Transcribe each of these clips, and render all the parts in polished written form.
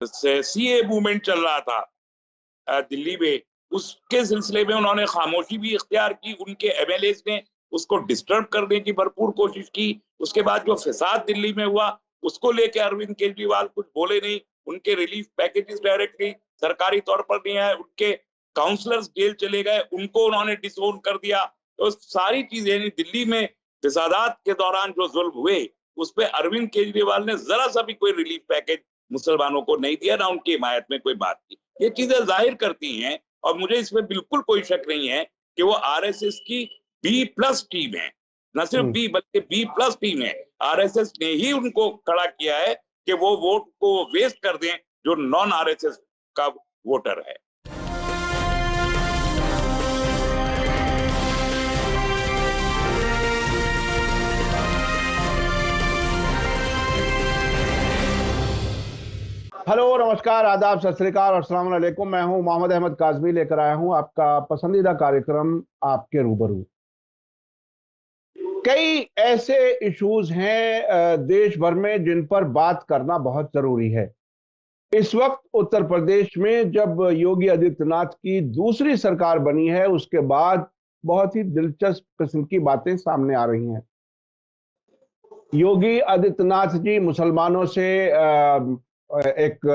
CA movement चल रहा था दिल्ली में, उसके सिलसिले में उन्होंने खामोशी भी इख्तियार की। उनके एमएलएस ने उसको डिस्टर्ब करने की भरपूर कोशिश की। उसके बाद जो फसाद दिल्ली में हुआ, उसको लेके अरविंद केजरीवाल कुछ बोले नहीं। उनके रिलीफ पैकेजेस डायरेक्टली सरकारी तौर पर नहीं आए। उनके काउंसलर्स जेल चले गए, उनको उन्होंने डिसोन कर दिया। तो सारी चीजें दिल्ली में फसादात के दौरान जो जुल्म हुए, उस पर अरविंद केजरीवाल ने जरा सा भी कोई रिलीफ पैकेज मुसलमानों को नहीं दिया, ना उनकी हिमायत में कोई बात की। ये चीजें जाहिर करती हैं, और मुझे इसमें बिल्कुल कोई शक नहीं है कि वो आरएसएस की B+ टीम है। न सिर्फ बी, बल्कि B+ टीम है। आरएसएस ने ही उनको खड़ा किया है कि वो वोट को वेस्ट कर दें जो नॉन आरएसएस का वोटर है। हेलो, नमस्कार, आदाब, सत श्री अकाल और अस्सलाम वालेकुम। मैं हूं मोहम्मद अहमद काज़मी, लेकर आया हूं आपका पसंदीदा कार्यक्रम आपके रूबरू। कई ऐसे इश्यूज हैं देश भर में जिन पर बात करना बहुत जरूरी है। इस वक्त उत्तर प्रदेश में जब योगी आदित्यनाथ की दूसरी सरकार बनी है, उसके बाद बहुत ही दिलचस्प किस्म की बातें सामने आ रही हैं। योगी आदित्यनाथ जी मुसलमानों से एक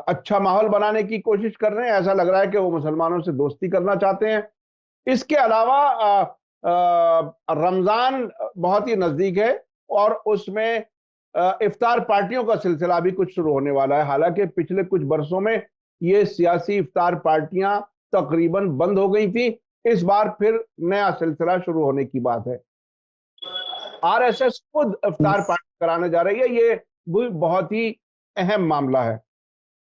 अच्छा माहौल बनाने की कोशिश कर रहे हैं। ऐसा लग रहा है कि वो मुसलमानों से दोस्ती करना चाहते हैं। इसके अलावा रमजान बहुत ही नजदीक है और उसमें इफ्तार पार्टियों का सिलसिला भी कुछ शुरू होने वाला है। हालांकि पिछले कुछ बरसों में ये सियासी इफ्तार पार्टियां तकरीबन बंद हो गई थी। इस बार फिर नया सिलसिला शुरू होने की बात है। आरएसएस खुद इफ्तार पार्टी कराने जा रही है। ये भी बहुत ही अहम मामला है।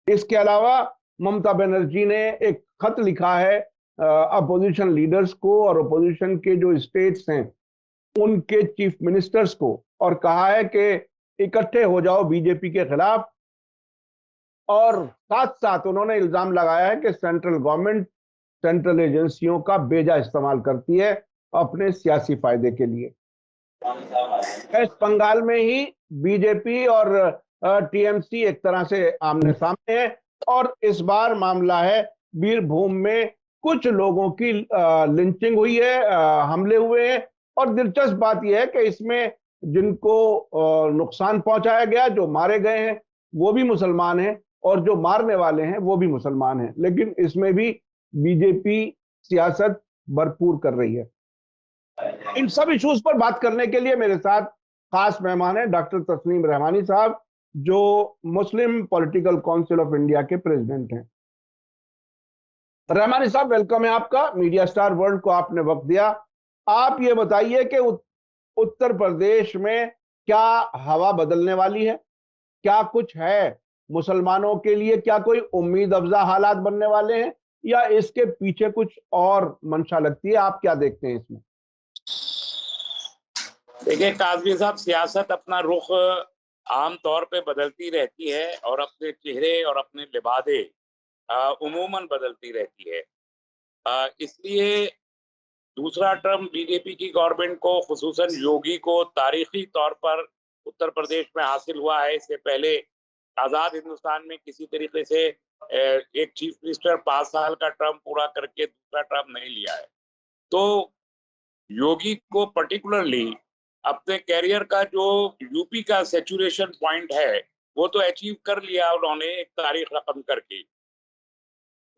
इसके अलावा ममता बनर्जी ने एक खत लिखा है अपोजिशन लीडर्स को और अपोजिशन के जो स्टेट्स हैं उनके चीफ मिनिस्टर्स को, और कहा है कि इकट्ठे हो जाओ बीजेपी के खिलाफ। और साथ साथ उन्होंने इल्जाम लगाया है कि सेंट्रल गवर्नमेंट सेंट्रल एजेंसियों का बेजा इस्तेमाल करती है अपने सियासी फायदे के लिए। वेस्ट बंगाल में ही बीजेपी और टीएमसी एक तरह से आमने सामने है, और इस बार मामला है बीरभूम में कुछ लोगों की लिंचिंग हुई है, हमले हुए हैं। और दिलचस्प बात यह है कि इसमें जिनको नुकसान पहुंचाया गया, जो मारे गए हैं, वो भी मुसलमान हैं और जो मारने वाले हैं वो भी मुसलमान हैं। लेकिन इसमें भी बीजेपी सियासत भरपूर कर रही है। इन सब इश्यूज पर बात करने के लिए मेरे साथ खास मेहमान हैं डॉक्टर तस्नीम रहमानी साहब, जो मुस्लिम पॉलिटिकल काउंसिल ऑफ इंडिया के प्रेसिडेंट हैं। रहमानी साहब, वेलकम है आपका। मीडिया स्टार वर्ल्ड को आपने वक्त दिया। आप ये बताइए कि उत्तर प्रदेश में क्या हवा बदलने वाली है? क्या कुछ है मुसलमानों के लिए? क्या कोई उम्मीद अफजा हालात बनने वाले हैं, या इसके पीछे कुछ और मंशा लगती है? आप क्या देखते हैं इसमें? देखिए काजमी साहब, सियासत अपना रुख आम तौर पे बदलती रहती है और अपने चेहरे और अपने लिबादे उमूमन बदलती रहती है। इसलिए दूसरा टर्म बीजेपी की गवर्नमेंट को, खुसूसन योगी को, तारीखी तौर पर उत्तर प्रदेश में हासिल हुआ है। इससे पहले आजाद हिंदुस्तान में किसी तरीके से एक चीफ मिनिस्टर 5 साल का टर्म पूरा करके दूसरा टर्म नहीं लिया है। तो योगी को पर्टिकुलरली अपने कैरियर का जो यूपी का सेचुरेशन पॉइंट है, वो तो अचीव कर लिया उन्होंने एक तारीख रकम करके।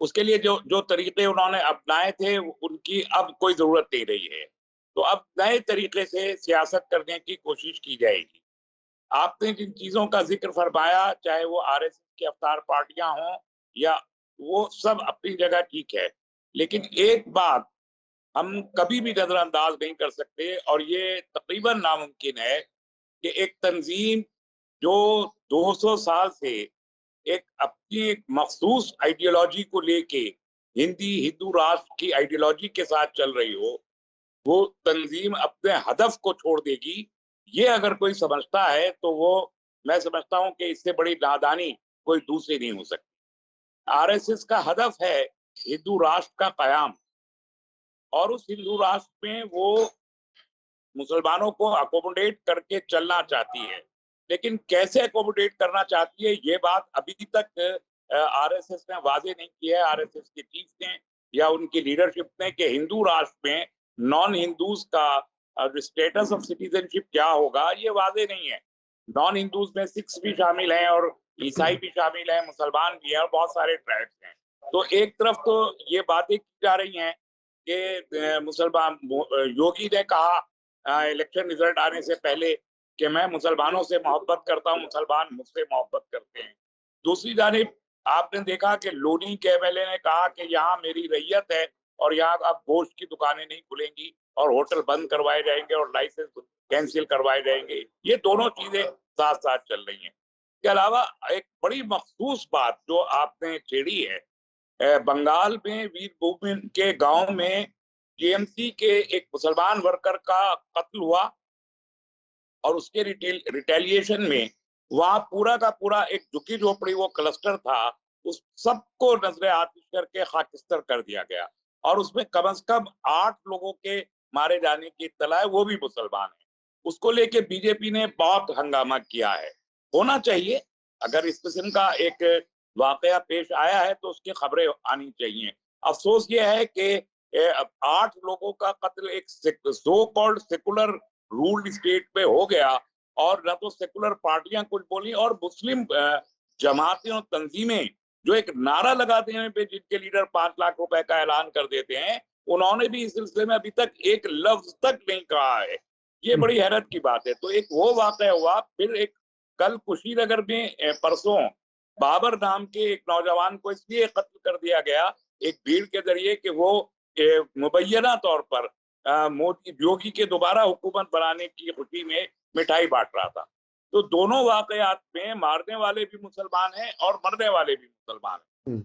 उसके लिए जो जो तरीके उन्होंने अपनाए थे, उनकी अब कोई जरूरत नहीं रही है। तो अब नए तरीके से सियासत करने की कोशिश की जाएगी। आपने जिन चीजों का जिक्र फरमाया, चाहे वो आरएसएस की अवतार पार्टियां हों, या वो सब अपनी जगह ठीक है, लेकिन एक बात हम कभी भी नजरअंदाज नहीं कर सकते, और ये तकरीबन नामुमकिन है कि एक तंजीम जो 200 साल से एक अपनी एक मखसूस आइडियोलॉजी को लेके हिंदू राष्ट्र की आइडियोलॉजी के साथ चल रही हो, वो तंजीम अपने हदफ को छोड़ देगी। ये अगर कोई समझता है तो वो, मैं समझता हूं कि इससे बड़ी नादानी कोई दूसरी नहीं हो सकती। आरएसएस का हदफ है हिंदू राष्ट्र का कयाम, और उस हिंदू राष्ट्र में वो मुसलमानों को अकोमोडेट करके चलना चाहती है। लेकिन कैसे अकोमोडेट करना चाहती है ये बात अभी तक आरएसएस ने वाजे नहीं किया है, आरएसएस के चीफ ने या उनकी लीडरशिप ने, कि हिंदू राष्ट्र में नॉन हिंदूज का स्टेटस ऑफ सिटीजनशिप क्या होगा, ये वाजे नहीं है। नॉन हिंदूज में सिख्स भी शामिल हैं और ईसाई भी शामिल हैं, मुसलमान भी हैं और बहुत सारे ट्राइब्स हैं। तो एक तरफ तो ये बातें की जा रही हैं कि मुसलमान, योगी ने कहा इलेक्शन रिजल्ट आने से पहले कि मैं मुसलमानों से मोहब्बत करता हूँ, मुसलमान मुझसे मोहब्बत करते हैं। दूसरी जानिब आपने देखा कि लोनी के एमएलए ने कहा कि यहाँ मेरी रैयत है और यहाँ अब गोश्त की दुकानें नहीं खुलेंगी और होटल बंद करवाए जाएंगे और लाइसेंस कैंसिल करवाए जाएंगे। ये दोनों चीजें साथ साथ चल रही हैं। इसके अलावा एक बड़ी मखसूस बात जो आपने छेड़ी है, बंगाल में वीरभूमि के गांव में टीएमसी के एक मुसलमान वर्कर का कत्ल हुआ और उसके रिटेलिएशन में वहां पूरा का पूरा एक झुग्गी झोपड़ी वो क्लस्टर था, उस सबको नजरे आतिश करके खाकिस्तर कर दिया गया और उसमें कम से कम 8 लोगों के मारे जाने की इत्तला है, वो भी मुसलमान है। उसको लेके बीजेपी ने बहुत हंगामा किया है। होना चाहिए, अगर इस किस्म का एक वाकया पेश आया है तो उसकी खबरें आनी चाहिए। अफसोस ये है कि 8 लोगों का कत्ल एक so called secular ruled state पे हो गया और न तो सेकुलर पार्टियां कुछ बोली और मुस्लिम जमातें और तंजीमें जो एक नारा लगा देने पे जिनके लीडर 5 लाख रुपए का ऐलान कर देते हैं, उन्होंने भी इस सिलसिले में अभी तक एक लफ्ज तक नहीं कहा है। ये बड़ी हैरत की बात है। तो एक वो वाकया हुआ, फिर एक कल कुशीनगर में परसों बाबर नाम के एक नौजवान को इसलिए कत्ल कर दिया गया एक भीड़ के जरिए कि वो मुबैना तौर पर मोदी योगी के दोबारा हुकूमत बनाने की खुशी में मिठाई बांट रहा था। तो दोनों वाकयात में मारने वाले भी मुसलमान हैं और मरने वाले भी मुसलमान हैं।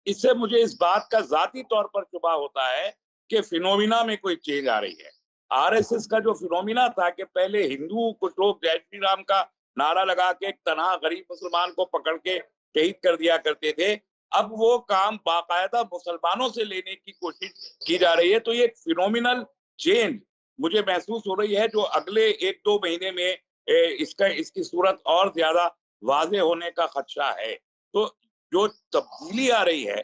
इससे मुझे इस बात का जाती तौर पर शुबा होता है कि फिनोमिना में कोई चेंज आ रही है। आरएसएस का जो फिनोमिना था कि पहले हिंदू कुछ लोग जय श्री राम का नारा लगा के एक तनहा गरीब मुसलमान को पकड़ के शहीद कर दिया करते थे, अब वो काम बाकायदा मुसलमानों से लेने की कोशिश की जा रही है। तो ये एक फिनोमिनल चेंज मुझे महसूस हो रही है जो अगले 1-2 महीने में इसकी सूरत और ज्यादा वाजे होने का खदशा है। तो जो तब्दीली आ रही है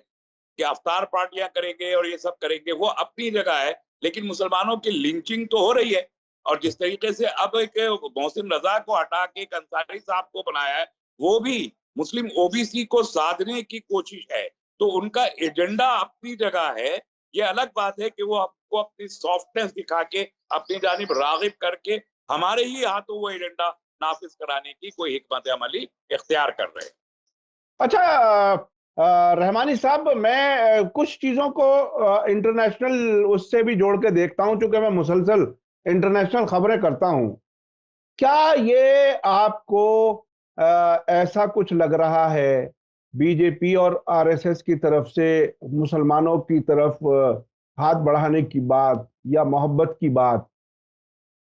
कि अवतार पार्टियां करेंगे और ये सब करेंगे, वो अपनी जगह है, लेकिन मुसलमानों की लिंचिंग तो हो रही है। और जिस तरीके से अब एक मोहसिन रजा को हटा के एक अंसारी साहब को बनाया है, वो भी मुस्लिम ओबीसी को साधने की कोशिश है। तो उनका एजेंडा अपनी जगह है। ये अलग बात है कि वो आपको अपनी सॉफ्टनेस दिखा के अपनी जानिब रागिब करके हमारे ही हाथों वो एजेंडा नाफिज कराने की कोई हिकमत अमली इख्तियार कर रहे हैं। अच्छा, रहमानी साहब, मैं कुछ चीजों को इंटरनेशनल उससे भी जोड़ के देखता हूं, क्योंकि मैं मुसलसल इंटरनेशनल खबरें करता हूं। क्या ये आपको ऐसा कुछ लग रहा है बीजेपी और आरएसएस की तरफ से मुसलमानों की तरफ हाथ बढ़ाने की बात या मोहब्बत की बात,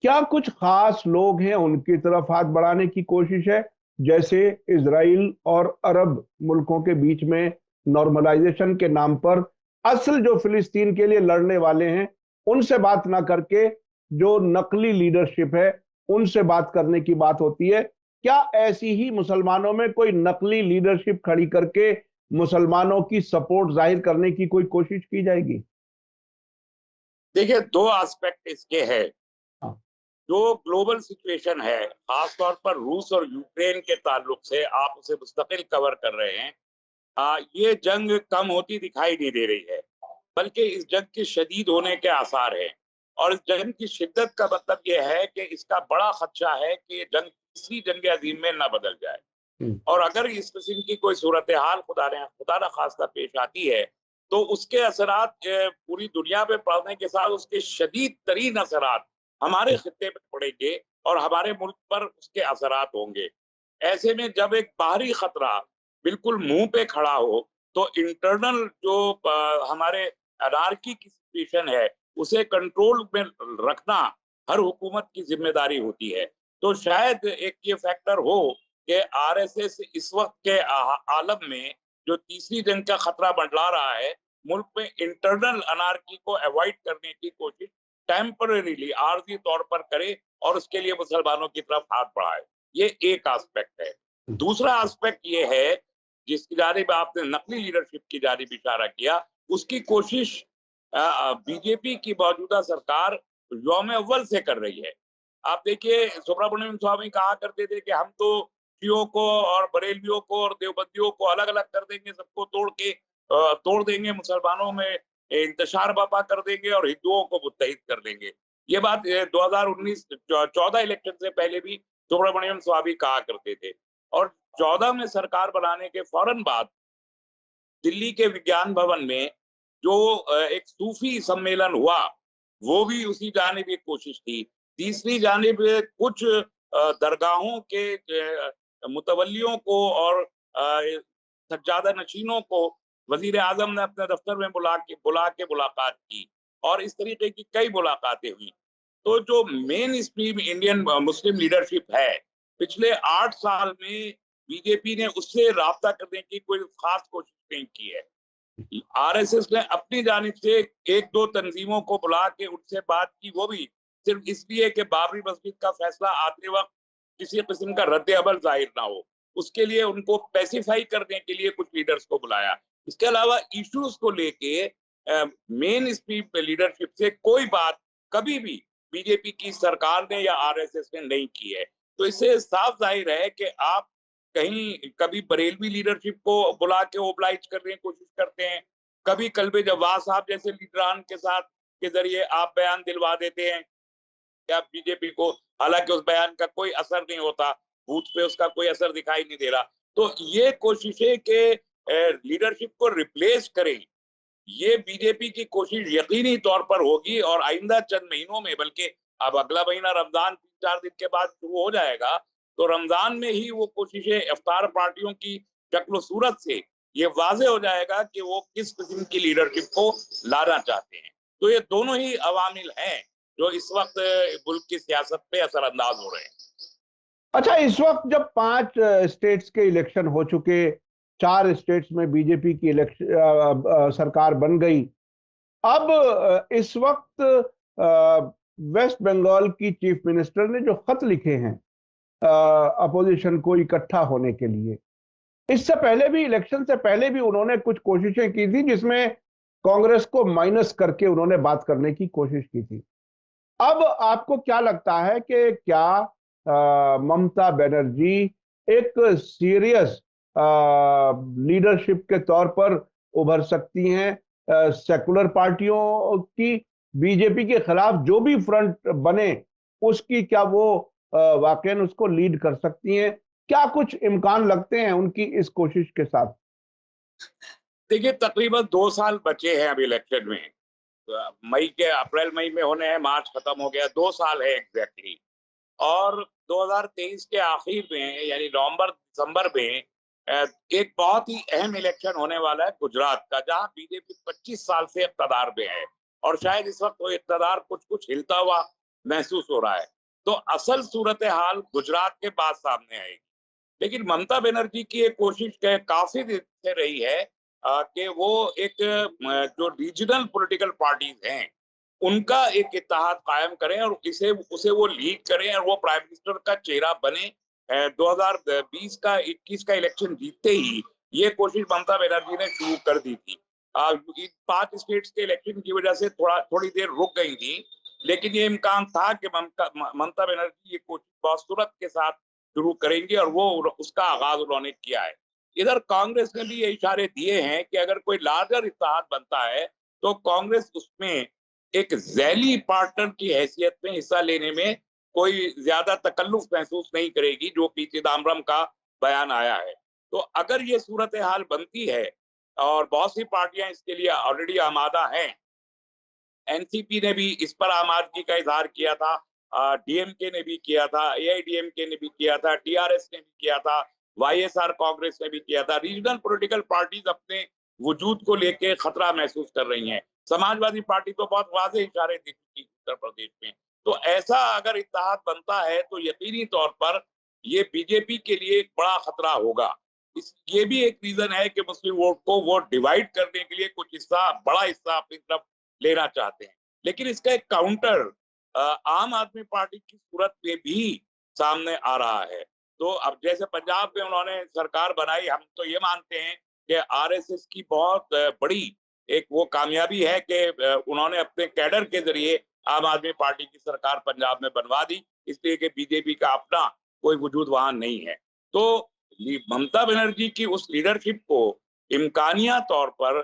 क्या कुछ खास लोग हैं उनकी तरफ हाथ बढ़ाने की कोशिश है, जैसे इजराइल और अरब मुल्कों के बीच में नॉर्मलाइजेशन के नाम पर असल जो फिलिस्तीन के लिए लड़ने वाले हैं उनसे बात ना करके जो नकली लीडरशिप है उनसे बात करने की बात होती है? क्या ऐसी ही मुसलमानों में कोई नकली लीडरशिप खड़ी करके मुसलमानों की सपोर्ट जाहिर करने की कोई कोशिश की जाएगी? देखिए, 2 एस्पेक्ट इसके हैं। हाँ। जो ग्लोबल सिचुएशन है, खास तौर पर रूस और यूक्रेन के ताल्लुक से आप उसे मुस्तकिल कवर कर रहे हैं। ये जंग कम होती दिखाई नहीं दे रही है, बल्कि इस जंग के शदीद होने के आसार हैं। और इस जंग की शिद्दत का मतलब ये है कि इसका बड़ा खदशा है कि ये जंग किसी जंग अजीम में न बदल जाए। और अगर इस किस्म की कोई सूरत हाल खुदा न खास्ता पेश आती है, तो उसके असरात पूरी दुनिया पे पड़ने के साथ उसके शदीद तरीन असरात हमारे खित्ते पे पड़ेंगे और हमारे मुल्क पर उसके असरात होंगे। ऐसे में जब एक बाहरी खतरा बिल्कुल मुंह पे खड़ा हो, तो इंटरनल जो हमारे अनार्की की सिचुएशन है, उसे कंट्रोल में रखना हर हुकूमत की जिम्मेदारी होती है। तो शायद एक ये फैक्टर हो कि आरएसएस इस वक्त के आलम में जो तीसरी जंग का खतरा मंडरा रहा है, मुल्क में इंटरनल अनार्की को अवॉइड करने की कोशिश टेम्परेरीली आर्जी तौर पर करे और उसके लिए मुसलमानों की तरफ हाथ बढ़ाए। ये एक एस्पेक्ट है। दूसरा एस्पेक्ट ये है, जिसकी जानिब आपने नकली लीडरशिप की जानिब इशारा किया, उसकी कोशिश बीजेपी की मौजूदा सरकार यौम अव्वल से कर रही है। आप देखिए, सुब्रमण्यम स्वामी कहा करते थे कि हम तो शियों को और बरेलवियों को और देवबंदियों को अलग-अलग कर देंगे, सबको तोड़ देंगे, मुसलमानों में इंतशार बर्पा कर देंगे और हिंदुओं को मुत्तहिद कर देंगे। ये बात 2019 14 इलेक्शन से पहले भी सुब्रमण्यम स्वामी कहा करते थे। और 14 में सरकार बनाने के फौरन बाद दिल्ली के विज्ञान भवन में जो एक सूफी सम्मेलन हुआ, वो भी उसी जानिब एक कोशिश थी। तीसरी जानिब कुछ दरगाहों के मुतवल्लियों को और सज्जादा नशीनों को वजीर आजम ने अपने दफ्तर में बुला के मुलाकात की, और इस तरीके की कई मुलाकातें हुई। तो जो main stream Indian Muslim leadership है, पिछले 8 साल में बीजेपी ने उससे राब्ता करने की कोई खास कोशिश नहीं की है। आरएसएस ने अपनी जानिब से एक दो तंजीमों को बुला के उनसे बात की, वो भी सिर्फ इसलिए कि बाबरी मस्जिद का फैसला आते वक्त किसी किस्म का रद्द अमल जाहिर ना हो, उसके लिए उनको पैसिफाई करने के लिए कुछ लीडर्स को बुलाया। इसके अलावा इश्यूज को लेके मेन स्ट्रीम लीडरशिप से कोई बात कभी भी बीजेपी की सरकार ने या आरएसएस ने नहीं की है। तो इससे साफ जाहिर है कि आप कहीं कभी बरेलवी लीडरशिप को बुला के ओबलाइज करने की कोशिश करते हैं, कभी कल्बे जवाह साहब जैसे लीडरान के साथ के जरिए आप बयान दिलवा देते हैं क्या बीजेपी को, हालांकि उस बयान का कोई असर नहीं होता, बूथ पे उसका कोई असर दिखाई नहीं दे रहा। तो ये कोशिशें के लीडरशिप को रिप्लेस करें, ये बीजेपी की कोशिश यकीनी तौर पर होगी, और आइंदा चंद महीनों में, बल्कि अब अगला महीना रमजान 3-4 दिन के बाद शुरू हो जाएगा, तो रमजान में ही वो कोशिशें इफ्तार पार्टियों की शक्ल सूरत से ये वाजे हो जाएगा कि वो किस किस्म की लीडरशिप को लाना चाहते हैं। तो ये दोनों ही अवामिल हैं जो इस वक्त मुल्क की सियासत पे असरअंदाज हो रहे हैं। अच्छा, इस वक्त जब 5 स्टेट्स के इलेक्शन हो चुके, 4 स्टेट्स में बीजेपी की सरकार बन गई, अब इस वक्त वेस्ट बंगाल की चीफ मिनिस्टर ने जो खत लिखे हैं अपोजिशन को इकट्ठा होने के लिए, इससे पहले भी, इलेक्शन से पहले भी उन्होंने कुछ कोशिशें की थी जिसमें कांग्रेस को माइनस करके उन्होंने बात करने की कोशिश की थी। अब आपको क्या लगता है कि क्या ममता बनर्जी एक सीरियस लीडरशिप के तौर पर उभर सकती हैं सेकुलर पार्टियों की, बीजेपी के खिलाफ जो भी फ्रंट बने उसकी, क्या वो वाकई उसको लीड कर सकती हैं? क्या कुछ इम्कान लगते हैं उनकी इस कोशिश के साथ? देखिए, तकरीबन 2 साल बचे हैं अभी इलेक्शन में। अप्रैल मई में होने हैं, मार्च खत्म हो गया, 2 साल है एग्जैक्टली। और 2023 के आखिर में यानी नवंबर दिसंबर में एक बहुत ही अहम इलेक्शन होने वाला है गुजरात का, जहां बीजेपी 25 साल से इक़्तिदार में है, और शायद इस वक्त वो इक़्तिदार कुछ कुछ हिलता हुआ महसूस हो रहा है। तो असल सूरत हाल गुजरात के बाद सामने आएगी। लेकिन ममता बनर्जी की एक कोशिश काफी दिन से रही है कि वो एक जो रीजनल पॉलिटिकल पार्टीज हैं उनका एक इत्तेहाद कायम करें और इसे उसे वो लीड करें और वो प्राइम मिनिस्टर का चेहरा बने। 2020 का 21 का इलेक्शन जीतते ही ये कोशिश ममता बनर्जी ने शुरू कर दी थी। इन 5 स्टेट्स के इलेक्शन की वजह से थोड़ी देर रुक गई थी, लेकिन ये इम्कान था कि ममता बनर्जी ये कोशिश बहुत सूरत के साथ शुरू करेंगे, और वो उसका आगाज उन्होंने किया है। इधर कांग्रेस ने भी ये इशारे दिए हैं कि अगर कोई लार्जर इत्तेहाद बनता है तो कांग्रेस उसमें एक जैली पार्टनर की हैसियत में हिस्सा लेने में कोई ज्यादा तकल्लुफ महसूस नहीं करेगी, जो पी चिदम्बरम का बयान आया है। तो अगर ये सूरत हाल बनती है, और बहुत सी पार्टियां इसके लिए ऑलरेडी आमादा हैं, एनसीपी ने भी इस पर आम आदमी का इजहार किया था, डीएमके ने भी किया था, एआईडीएमके ने भी किया था, टीआरएस ने भी किया था, वाईएसआर कांग्रेस ने भी किया था। रीजनल पॉलिटिकल पार्टीज अपने वजूद को लेके खतरा महसूस कर रही हैं। समाजवादी पार्टी तो बहुत वाज़ेह इशारे दे चुकी उत्तर प्रदेश में। तो ऐसा अगर इत्तेहाद बनता है तो यकीनी तौर पर ये बीजेपी के लिए एक बड़ा खतरा होगा। ये भी एक रीजन है कि मुस्लिम वोट को वो डिवाइड करने के लिए कुछ हिस्सा, बड़ा हिस्सा अपनी तरफ लेना चाहते हैं। लेकिन इसका एक काउंटर आम आदमी पार्टी की सूरत में भी सामने आ रहा है। तो अब जैसे पंजाब में उन्होंने सरकार बनाई, हम तो ये मानते हैं कि आरएसएस की बहुत बड़ी एक वो कामयाबी है कि उन्होंने अपने कैडर के जरिए आम आदमी पार्टी की सरकार पंजाब में बनवा दी, इसलिए कि बीजेपी का अपना कोई वजूद वहां नहीं है। तो ममता बनर्जी की उस लीडरशिप को इम्कानिया तौर पर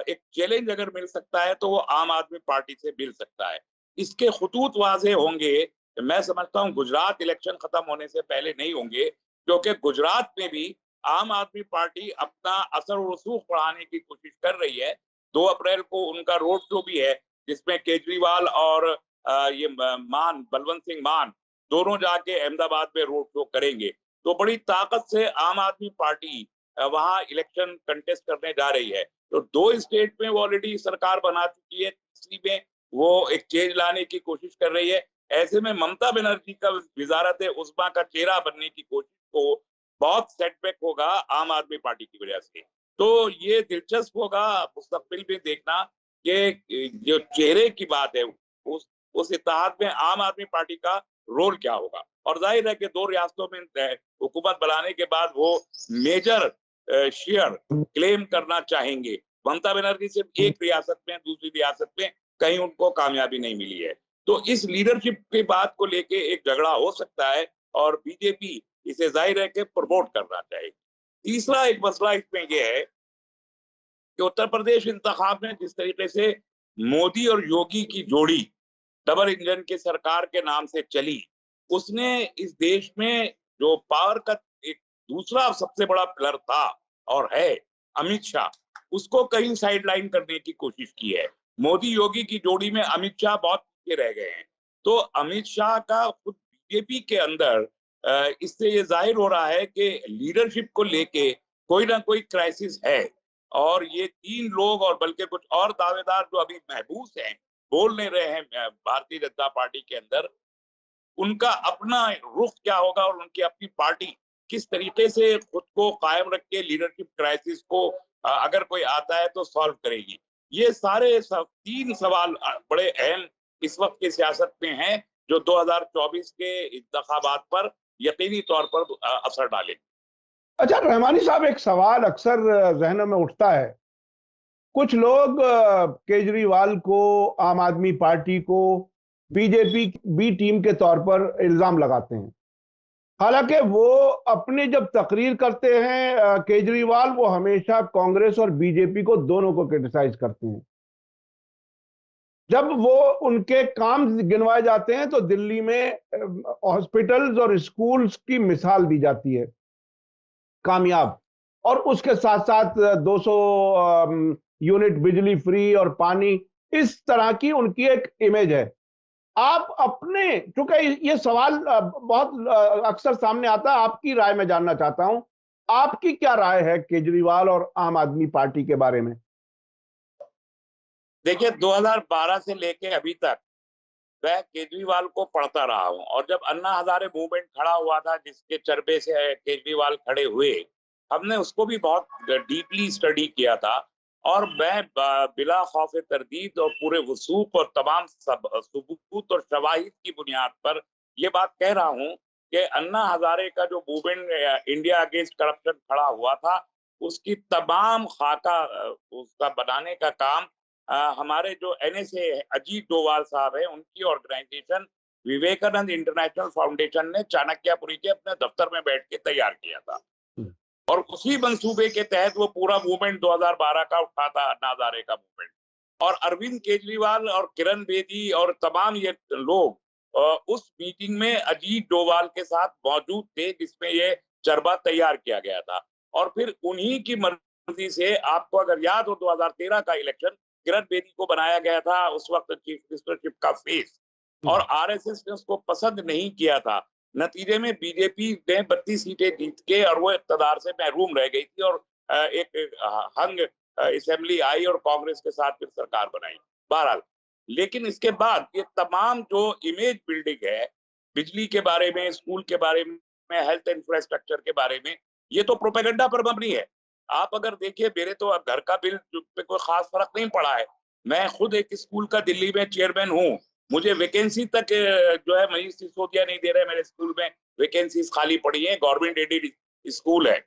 एक चैलेंज अगर मिल सकता है तो वो आम आदमी पार्टी से मिल सकता है। इसके खुतूत वाज़े होंगे, मैं समझता हूँ गुजरात इलेक्शन खत्म होने से पहले नहीं होंगे, क्योंकि गुजरात में भी आम आदमी पार्टी अपना असर और रसूख बढ़ाने की कोशिश कर रही है। 2 अप्रैल को उनका रोड शो भी है, जिसमें केजरीवाल और ये बलवंत सिंह मान दोनों जाके अहमदाबाद में रोड शो करेंगे। तो बड़ी ताकत से आम आदमी पार्टी वहां इलेक्शन कंटेस्ट करने जा रही है। तो 2 स्टेट में वो ऑलरेडी सरकार बना चुकी है, तीसरी में वो एक चेंज लाने की कोशिश कर रही है। ऐसे में ममता बनर्जी का वजारत उस्मा का चेहरा बनने की कोशिश को बहुत सेटबैक होगा आम आदमी पार्टी की वजह से। तो ये दिलचस्प होगा मुस्तकबिल में देखना कि जो चेहरे की बात है उस इत्तेहाद में आम आदमी पार्टी का रोल क्या होगा। और जाहिर है कि 2 रियासतों में हुकूमत बनाने के बाद वो मेजर शेयर क्लेम करना चाहेंगे। ममता बनर्जी सिर्फ एक रियासत में, दूसरी रियासत में कहीं उनको कामयाबी नहीं मिली है। तो इस लीडरशिप की बात को लेके एक झगड़ा हो सकता है और बीजेपी इसे जाहिर है कि प्रमोट करना चाहेगी। तीसरा एक मसला इसमें यह है कि उत्तर प्रदेश इंतखाब में जिस तरीके से मोदी और योगी की जोड़ी डबल इंजन की सरकार के नाम से चली, उसने इस देश में जो पावर का एक दूसरा सबसे बड़ा पिलर था और है, अमित शाह, उसको कहीं साइडलाइन करने की कोशिश की है। मोदी योगी की जोड़ी में अमित शाह बहुत पीछे रह गए हैं। तो अमित शाह का खुद बीजेपी के अंदर इससे ये जाहिर हो रहा है कि लीडरशिप को लेके कोई ना कोई क्राइसिस है। और ये 3 लोग और बल्कि कुछ और दावेदार जो अभी महबूस हैं, बोल नहीं रहे हैं भारतीय जनता पार्टी के अंदर, उनका अपना रुख क्या होगा और उनकी अपनी पार्टी किस तरीके से खुद को कायम रख के लीडरशिप क्राइसिस को अगर कोई आता है तो सॉल्व करेगी। ये सारे 3 सवाल बड़े अहम इस वक्त की सियासत में हैं, जो 2024 के इंतखाबात पर यकीनी तौर पर असर डालेंगे। अच्छा रहमानी साहब, एक सवाल अक्सर जहनों में उठता है। कुछ लोग केजरीवाल को, आम आदमी पार्टी को बीजेपी बी टीम के तौर पर इल्जाम लगाते हैं। हालांकि वो अपनी जब तकरीर करते हैं केजरीवाल, वो हमेशा कांग्रेस और बीजेपी को दोनों को क्रिटिसाइज करते हैं। जब वो उनके काम गिनवाए जाते हैं तो दिल्ली में हॉस्पिटल्स और स्कूल्स की मिसाल दी जाती है कामयाब, और उसके साथ साथ 200 यूनिट बिजली फ्री और पानी, इस तरह की उनकी एक इमेज है। आप अपने, क्योंकि ये सवाल बहुत अक्सर सामने आता है, आपकी राय में जानना चाहता हूं, आपकी क्या राय है केजरीवाल और आम आदमी पार्टी के बारे में? देखिए 2012 से लेके अभी तक मैं केजरीवाल को पढ़ता रहा हूं, और जब अन्ना हजारे मूवमेंट खड़ा हुआ था जिसके चरबे से केजरीवाल खड़े हुए, हमने उसको भी बहुत डीपली स्टडी किया था। और मैं बिला खौफ तरदीद और पूरे वसूख और तमाम सबूत और शवाहिद की बुनियाद पर यह बात कह रहा हूं कि अन्ना हजारे का जो मूवमेंट इंडिया अगेंस्ट करप्शन खड़ा हुआ था, उसकी तमाम खाका उसका बनाने का काम हमारे जो एनएसए अजीत डोवाल साहब हैं, उनकी ऑर्गेनाइजेशन विवेकानंद इंटरनेशनल फाउंडेशन ने चाणक्यपुरी के अपने दफ्तर में बैठ के तैयार किया था। और उसी मंसूबे के तहत वो पूरा मूवमेंट 2012 का उठा था, अन्ना हजारे का मूवमेंट। और अरविंद केजरीवाल और किरण बेदी और तमाम ये लोग उस मीटिंग में अजीत डोवाल के साथ मौजूद थे, जिसमें ये चरबा तैयार किया गया था। और फिर उन्हीं की मर्जी से, आपको अगर याद हो, 2013 का इलेक्शन किरण बेदी को बनाया गया था उस वक्त चीफ मिनिस्टरशिप का फेस, और आरएसएस ने उसको पसंद नहीं किया था। नतीजे में बीजेपी ने 32 सीटें जीत के और वो इक़्तिदार से महरूम रह गई थी, और एक हंग असेंबली आई और कांग्रेस के साथ फिर सरकार बनाई। बहरहाल, लेकिन इसके बाद ये तमाम जो इमेज बिल्डिंग है, बिजली के बारे में, स्कूल के बारे में, हेल्थ इंफ्रास्ट्रक्चर के बारे में, ये तो प्रोपेगेंडा पर मबनी है। आप अगर देखिए, मेरे तो अब घर का बिल पे कोई खास फर्क नहीं पड़ा है। मैं खुद एक स्कूल का दिल्ली में चेयरमैन हूँ, मुझे वैकेंसी तक जो है मनीष सिसोदिया नहीं दे रहे। मेरे स्कूल में वैकेंसीज खाली पड़ी है, गवर्नमेंट एडेड स्कूल है।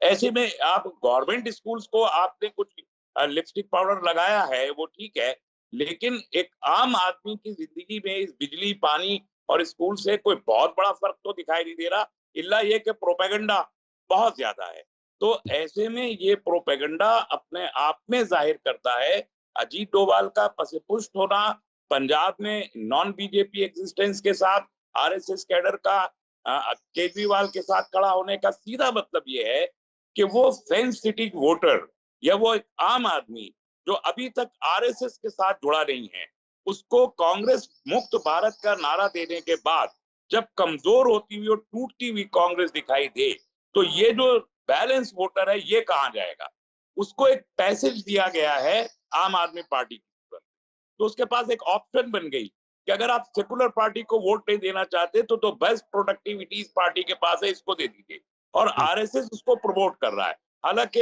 ऐसे में आप गवर्नमेंट स्कूल्स को आपने कुछ लिपस्टिक पाउडर लगाया है वो ठीक है, लेकिन एक आम आदमी की जिंदगी में इस बिजली, पानी और स्कूल से कोई बहुत बड़ा फर्क तो दिखाई नहीं दे रहा, इल्ला ये कि प्रोपेगेंडा बहुत ज्यादा है। तो ऐसे में ये प्रोपेगेंडा अपने आप में जाहिर करता है अजीत डोभाल का पसपुष्ट होना, पंजाब में नॉन बीजेपी एग्जिस्टेंस के साथ आरएसएस कैडर का केजरीवाल के साथ खड़ा होने का सीधा मतलब ये है कि वो सेंसिटिव वोटर या वो एक आम आदमी जो अभी तक आरएसएस के साथ जुड़ा नहीं है, उसको कांग्रेस मुक्त भारत का नारा देने के बाद जब कमजोर होती हुई और टूटती हुई कांग्रेस दिखाई दे, तो ये जो बैलेंस वोटर है ये कहां जाएगा? उसको एक पैसेज दिया गया है आम आदमी पार्टी की तरफ। तो उसके पास एक ऑप्शन बन गई कि अगर आप सेकुलर पार्टी को वोट नहीं देना चाहते तो बेस्ट प्रोडक्टिविटी इस पार्टी के पास है, इसको दे दीजिए। और आरएसएस उसको प्रमोट कर रहा है। हालांकि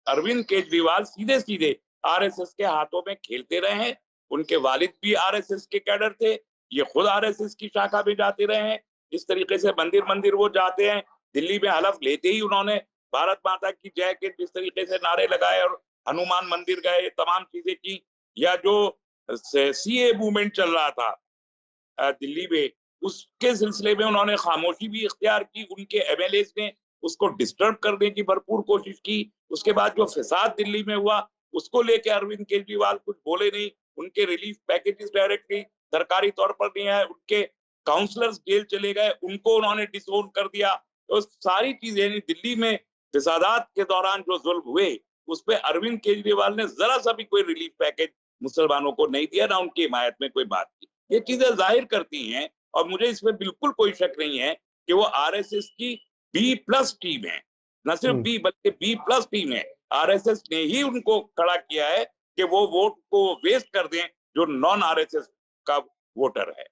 अरविंद केजरीवाल सीधे सीधे आरएसएस के हाथों में खेलते रहे हैं। उनके वालिद भी आरएसएस के कैडर थे, ये खुद आरएसएस की शाखा में जाते रहे हैं। इस तरीके से मंदिर मंदिर वो जाते हैं। दिल्ली में हलफ लेते ही उन्होंने भारत माता की जय के जिस तरीके से नारे लगाए और हनुमान मंदिर गए, तमाम चीजें की। या जो सीए मूवमेंट चल रहा था दिल्ली में, उसके सिलसिले में उन्होंने खामोशी भी इख्तियार की। उनके एमएलए ने उसको डिस्टर्ब करने की भरपूर कोशिश की। उसके बाद जो फसाद दिल्ली में हुआ उसको लेके अरविंद केजरीवाल कुछ बोले नहीं। उनके रिलीफ पैकेजेस डायरेक्टली सरकारी तौर पर नहीं आए। उनके काउंसलर्स जेल चले गए, उनको उन्होंने डिसोन कर दिया। तो सारी चीजें दिल्ली में फसादात के दौरान जो जुल्म हुए उस पर अरविंद केजरीवाल ने जरा सा भी कोई रिलीफ पैकेज मुसलमानों को नहीं दिया, ना उनकी हिमायत में कोई बात की। ये चीजें जाहिर करती हैं और मुझे इसमें बिल्कुल कोई शक नहीं है कि वो आरएसएस की B+ टीम है। न सिर्फ बी बल्कि B+ टीम है। आरएसएस ने ही उनको खड़ा किया है कि वो वोट को वेस्ट कर दें जो नॉन आरएसएस का वोटर है।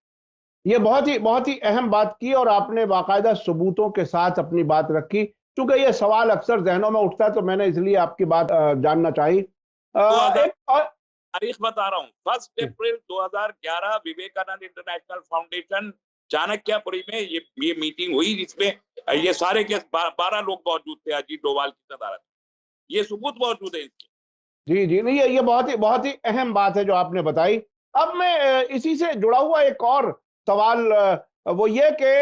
ये बहुत ही अहम बात की और आपने बाकायदा सबूतों के साथ अपनी बात रखी। चूंकि ये सवाल अक्सर जहनों में उठता है तो मैंने इसलिए आपकी बात जानना चाहिए। 2000 एक और तारीख बता रहा हूँ, 1 अप्रैल 2011 विवेकानंद इंटरनेशनल फाउंडेशन चाणक्यपुरी में ये मीटिंग हुई जिसमें ये सारे के 12 लोग मौजूद थे अजीत डोभाल की सदारत। ये सबूत मौजूद है इसके। जी जी, नहीं ये बहुत ही अहम बात है जो आपने बताई। अब मैं इसी से जुड़ा हुआ एक और सवाल वो ये कि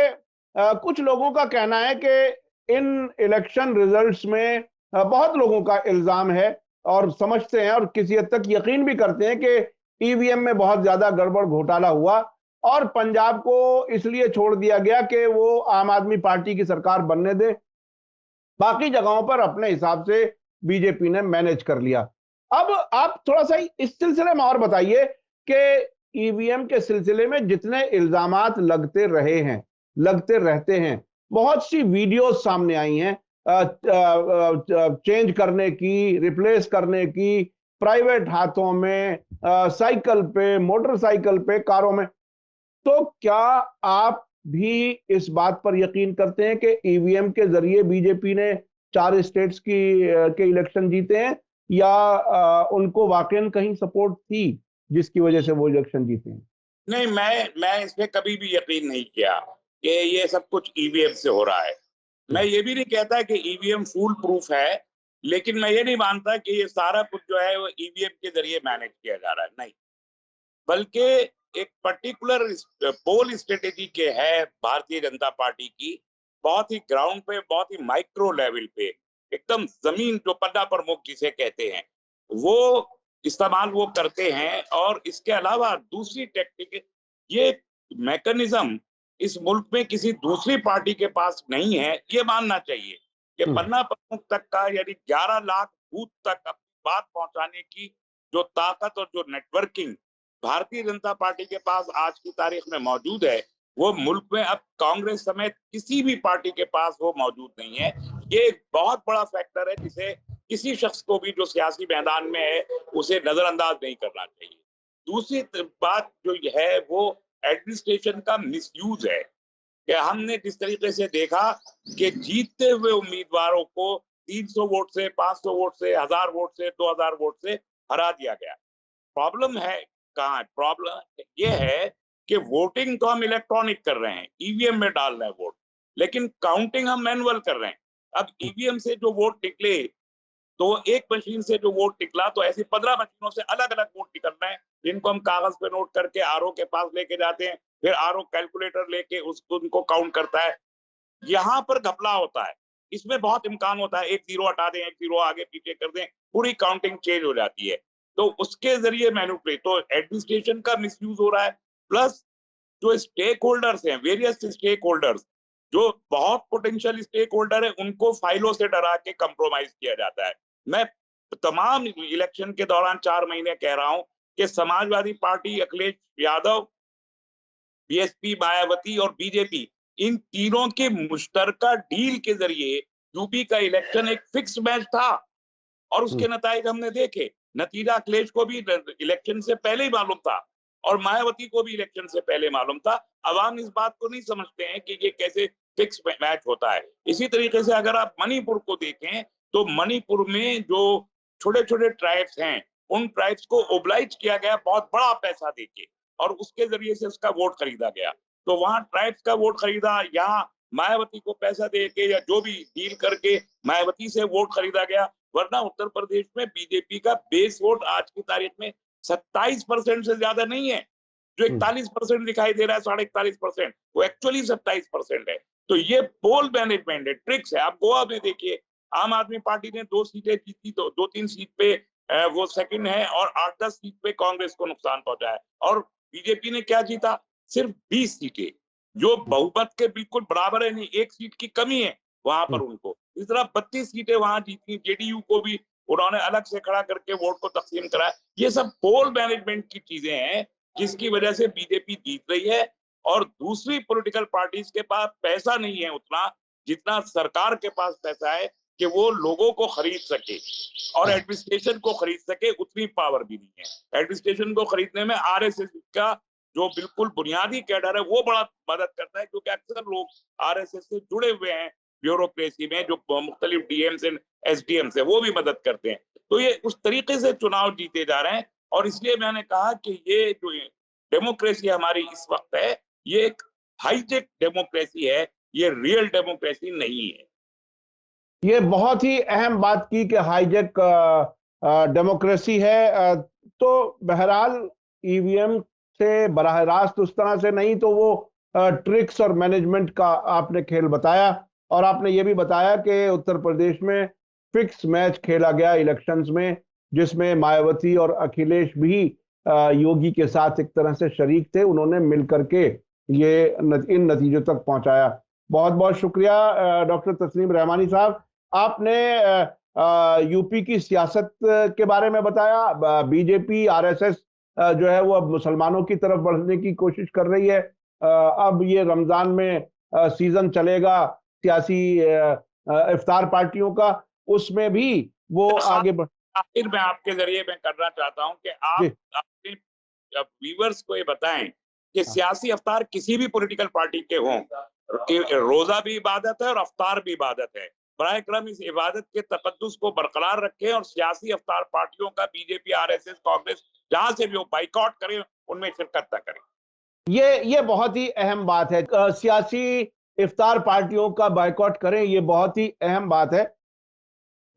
कुछ लोगों का कहना है कि इन इलेक्शन रिजल्ट्स में बहुत लोगों का इल्जाम है और समझते हैं और किसी हद तक यकीन भी करते हैं कि ईवीएम में बहुत ज्यादा गड़बड़ घोटाला हुआ और पंजाब को इसलिए छोड़ दिया गया कि वो आम आदमी पार्टी की सरकार बनने दे, बाकी जगहों पर अपने हिसाब से बीजेपी ने मैनेज कर लिया। अब आप थोड़ा सा इस सिलसिले में और बताइए कि ईवीएम के सिलसिले में जितने इल्जामात लगते रहे हैं, लगते रहते हैं, बहुत सी वीडियोस सामने आई हैं चेंज करने की, रिप्लेस करने की, प्राइवेट हाथों में, साइकिल पे, मोटरसाइकिल पे, कारों में। तो क्या आप भी इस बात पर यकीन करते हैं कि ईवीएम के जरिए बीजेपी ने 4 स्टेट्स के इलेक्शन जीते हैं या उनको वाकई कहीं सपोर्ट थी जिसकी वजह से वो इलेक्शन जीते हैं? नहीं, मैं इस पे कभी भी यकीन नहीं किया कि ये सब कुछ ईवीएम से हो रहा है। मैं ये भी नहीं कहता कि ईवीएम फूल प्रूफ है, लेकिन मैं ये नहीं मानता कि ये सारा कुछ जो है वो ईवीएम के जरिए मैनेज किया जा रहा है, नहीं। बल्कि एक पर्टिकुलर पोल स्ट्रेटेजी के है भारतीय जनता पार्टी की, बहुत ही ग्राउंड पे, बहुत ही माइक्रो लेवल पे, एकदम जमीन जो पन्ना प्रमुख जिसे कहते हैं, वो इस्तेमाल वो करते हैं। और इसके अलावा दूसरी टेक्निक, ये मैकेनिज्म इस मुल्क में किसी दूसरी पार्टी के पास नहीं है। ये मानना चाहिए कि हम्म, पन्ना प्रमुख तक का यानी 11 लाख बूथ तक अपनी बात पहुंचाने की जो ताकत और जो नेटवर्किंग भारतीय जनता पार्टी के पास आज की तारीख में मौजूद है, वो मुल्क में अब कांग्रेस समेत किसी भी पार्टी के पास वो मौजूद नहीं है। ये एक बहुत बड़ा फैक्टर है जिसे किसी शख्स को भी जो सियासी मैदान में है उसे नजरअंदाज नहीं करना चाहिए। दूसरी बात जो है वो एडमिनिस्ट्रेशन का मिसयूज है कि हमने जिस तरीके से देखा कि जीतते हुए उम्मीदवारों को 300 वोट से, 500 वोट से, 1000 वोट से, 2000 वोट से हरा दिया गया। प्रॉब्लम है कहाँ है? प्रॉब्लम ये है कि वोटिंग तो हम इलेक्ट्रॉनिक कर रहे हैं, ईवीएम में डाल रहे हैं वोट, लेकिन काउंटिंग हम मैनुअल कर रहे हैं। अब ईवीएम से जो वोट निकले, तो एक मशीन से जो वोट निकला, तो ऐसी 15 मशीनों से अलग अलग वोट निकल रहे हैं, जिनको हम कागज पे नोट करके आरओ के पास लेके जाते हैं, फिर आरओ कैलकुलेटर लेके उसको उनको काउंट करता है। यहाँ पर घपला होता है, इसमें बहुत इम्कान होता है, एक जीरो हटा दें, एक जीरो आगे पीछे कर दें, पूरी काउंटिंग चेंज हो जाती है। तो उसके जरिए मैनिपुलेट, तो एडमिनिस्ट्रेशन का मिसयूज हो रहा है, प्लस जो स्टेक होल्डर्स हैं, वेरियस स्टेक होल्डर्स, जो बहुत पोटेंशियल स्टेक होल्डर है, उनको फाइलों से डरा के कंप्रोमाइज किया जाता है। मैं तमाम इलेक्शन के दौरान 4 महीने कह रहा हूं कि समाजवादी पार्टी, अखिलेश यादव, बीएसपी, मायावती और बीजेपी, इन तीनों के मुश्तरका डील के जरिए यूपी का इलेक्शन एक फिक्स मैच था, और उसके नतीजे हमने देखे। नतीजा अखिलेश को भी इलेक्शन से पहले ही मालूम था, और मायावती को भी इलेक्शन से पहले मालूम था। अवाम इस बात को नहीं समझते हैं कि ये कैसे फिक्स मैच होता है। इसी तरीके से अगर आप मणिपुर को देखें, तो मणिपुर में जो छोटे छोटे ट्राइब्स हैं, उन ट्राइब्स को ओब्लाइज किया गया बहुत बड़ा पैसा देके, और उसके जरिए से उसका वोट खरीदा गया। तो वहां ट्राइब्स का वोट खरीदा, यहाँ मायावती को पैसा दे के या जो भी डील करके मायावती से वोट खरीदा गया। वरना उत्तर प्रदेश में बीजेपी का बेस वोट आज की तारीख में 27% से ज्यादा नहीं है। जो 41% दिखाई दे रहा है, 41.5%, वो एक्चुअली 27% है। तो ये पोल मैनेजमेंट है, ट्रिक्स है। आप गोवा में देखिए, आम आदमी पार्टी ने 2 सीटें जीती, तो 2-3 सीट पे वो सेकंड है, और 8-10 सीट पे कांग्रेस को नुकसान पहुंचा है। और बीजेपी ने क्या जीता? सिर्फ 20 सीटें, जो बहुमत के बिल्कुल बराबर है, नहीं, 1 सीट की कमी है वहां पर उनको। इस तरह 32 सीटें वहां जीती, जेडीयू को भी उन्होंने अलग से खड़ा करके वोट को तकसीम कराया। ये सब पोल मैनेजमेंट की चीजें हैं, जिसकी वजह से बीजेपी जीत रही है। और दूसरी पॉलिटिकल पार्टीज के पास पैसा नहीं है उतना, जितना सरकार के पास पैसा है कि वो लोगों को खरीद सके और एडमिनिस्ट्रेशन को खरीद सके, उतनी पावर भी नहीं है। एडमिनिस्ट्रेशन को खरीदने में आरएसएस का जो बिल्कुल बुनियादी कैडर है, वो बड़ा मदद करता है, क्योंकि अक्सर लोग आरएसएस से जुड़े हुए हैं ब्यूरोक्रेसी में, जो मुख्तलिफ डीएम्स एंड एसडीएम्स है, वो भी मदद करते हैं। तो ये उस तरीके से चुनाव जीते जा रहे हैं। और इसलिए मैंने कहा कि ये जो डेमोक्रेसी हमारी इस वक्त है, ये एक हाईटेक डेमोक्रेसी है, ये रियल डेमोक्रेसी नहीं है। ये बहुत ही अहम बात की कि हाईजेक डेमोक्रेसी है। तो बहरहाल ईवीएम से बराह रास्त उस तरह से नहीं, तो वो ट्रिक्स और मैनेजमेंट का आपने खेल बताया। और आपने ये भी बताया कि उत्तर प्रदेश में फिक्स मैच खेला गया इलेक्शंस में, जिसमें मायावती और अखिलेश भी योगी के साथ एक तरह से शरीक थे। उन्होंने मिलकर के ये इन नतीजों तक पहुंचाया। बहुत बहुत शुक्रिया डॉक्टर तस्लीम रहमानी साहब। आपने यूपी की सियासत के बारे में बताया। बीजेपी, आरएसएस जो है वो अब मुसलमानों की तरफ बढ़ने की कोशिश कर रही है। अब ये रमजान में सीजन चलेगा सियासी इफ्तार पार्टियों का, उसमें भी वो आगे बढ़। आखिर में आपके जरिए मैं करना चाहता हूं कि आप अपने व्यूअर्स को ये बताएं कि सियासी अफ्तार किसी भी पॉलिटिकल पार्टी के हों, रोजा भी इबादत है और अफ्तार भी इबादत है। बराए करम इस इबादत के तकद्दुस को बरकरार रखें, और सियासी अफ्तार पार्टियों का बीजेपी, आरएसएस, कांग्रेस, जहां से भी वो बाइकआउट करें, उनमें शिरकत न करें। ये बहुत ही अहम बात है। सियासी इफ्तार पार्टियों का बाइकआउट करें, ये बहुत ही अहम बात है।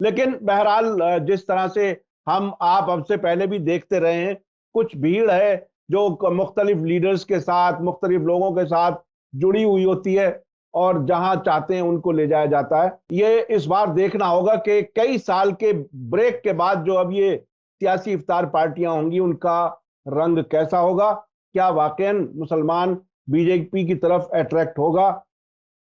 लेकिन बहरहाल जिस तरह से हम आप अब से पहले भी देखते रहे हैं, कुछ भीड़ है जो मुख्तलिफ लीडर्स के साथ, मुख्तलिफ लोगों के साथ जुड़ी हुई होती है, और जहां चाहते हैं उनको ले जाया जाता है। ये इस बार देखना होगा कि कई साल के ब्रेक के बाद जो अब ये सियासी इफ्तार पार्टियां होंगी, उनका रंग कैसा होगा। क्या वाकईन मुसलमान बीजेपी की तरफ अट्रैक्ट होगा।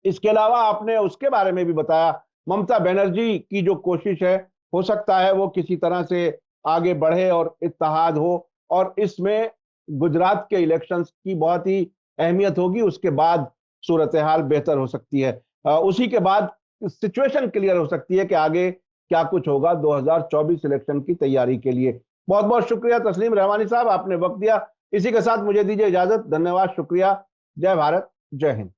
इसके अलावा आपने उसके बारे में भी बताया, ममता बनर्जी की जो कोशिश है, हो सकता है वो किसी तरह से आगे बढ़े और इत्तेहाद हो, और इसमें गुजरात के इलेक्शंस की बहुत ही अहमियत होगी। उसके बाद सूरत हाल बेहतर हो सकती है, उसी के बाद सिचुएशन क्लियर हो सकती है कि आगे क्या कुछ होगा 2024 इलेक्शन की तैयारी के लिए। बहुत बहुत शुक्रिया तस्लीम रहमानी साहब, आपने वक्त दिया। इसी के साथ मुझे दीजिए इजाजत। धन्यवाद, शुक्रिया। जय भारत, जय हिंद।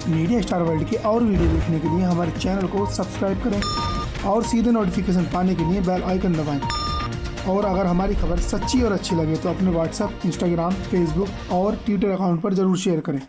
मीडिया स्टार वर्ल्ड की और वीडियो देखने के लिए हमारे चैनल को सब्सक्राइब करें और सीधे नोटिफिकेशन पाने के लिए बेल आइकन दबाएं। और अगर हमारी खबर सच्ची और अच्छी लगे तो अपने व्हाट्सएप, इंस्टाग्राम, फेसबुक और ट्विटर अकाउंट पर ज़रूर शेयर करें।